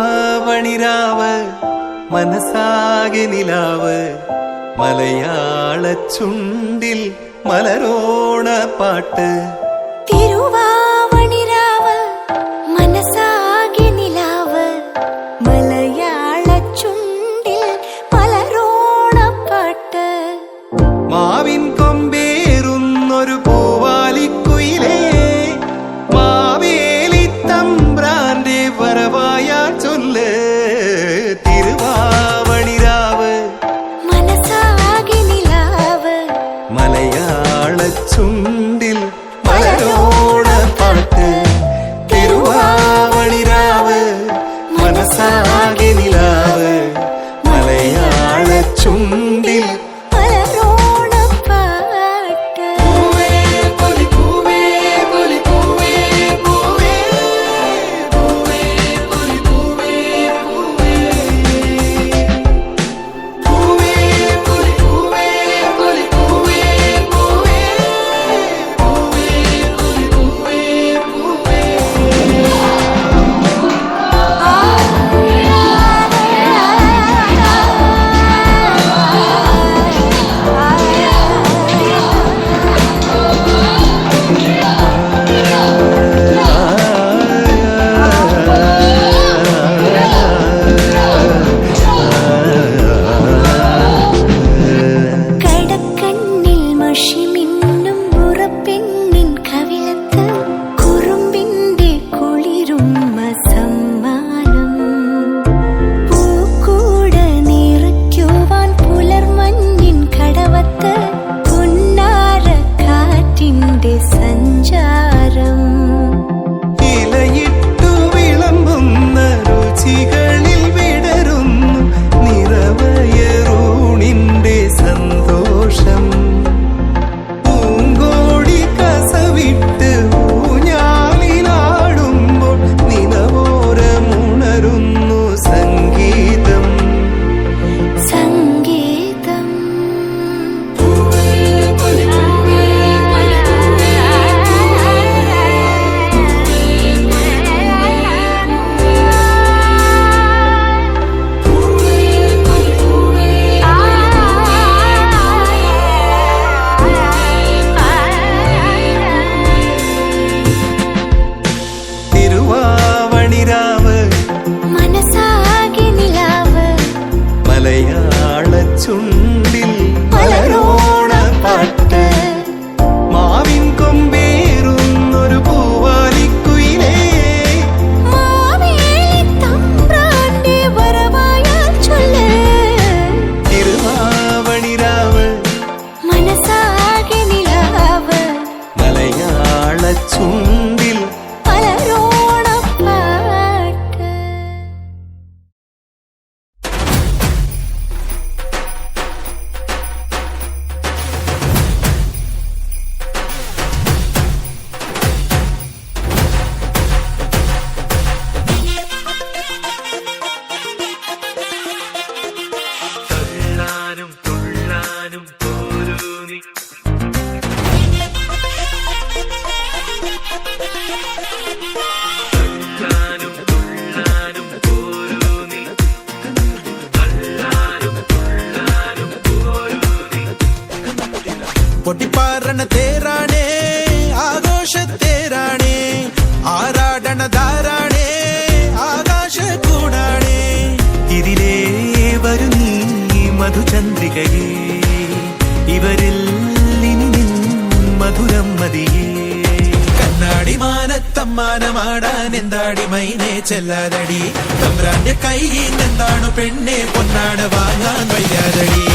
തിരുവാവണിരാവ് മനസാകെ നിലാവ് മലയാള ചുണ്ടിൽ മലരോണ പാട്ട്. തിരുവാവണിരാവ് മനസാകെ നിലാവ് മലയാള ചുണ്ടിൽ മലരോണ പാട്ട്. മാവിൻ കൊമ്പേറുന്നൊരു പൂവാലിക്കുയിലേ മാവേലി തമ്പ്രാന്റെ വരവായ ചൊല്ല്. തിരുവാവണിരാവ് മനസാകെ നിലാവ് മലയാള ചുണ്ടിൽ മലരോണ പാട്ട്. തിരുവാവണിരാവ് മനസാകെ നിലാവ് മലയാള ചുണ്ടിൽ മലരോണ പാട്ട്. മലയാള ചുണ്ടിൽ മലരോണ പാട്ട്. മാവിൻ കൊമ്പേറുന്നൊരു പൂവാലിക്കുയിലേ മാവേലി തമ്പ്രാന്റെ വരവായ ചൊല്ല്. തിരുവാവണിരാവ് മനസാകെ നിലാവ് മലയാള ചുണ്ടിൽ മലരോണ പാട്ട്. പൊട്ടിപ്പാറണ തേരാണേ ആഘോഷത്തേരാണേ ആരാടണ ധാരാണേ ആകാശ കൂടാണേ. ഇതിലേ വരു നീ മധുചന്ദ്രികയേ ഇവരിൽ ഇനി നിൻ മധുരം മതിയേ. കണ്ണാടി മാനത്തമ്മാനമാടാൻ എന്താടി മൈനെ ചെല്ലാതടി തമ്പ്രാന്റെ കൈയിൽ എന്താണു പെണ്ണെ പൊന്നാട വാങ്ങാൻ വയ്യാതടി.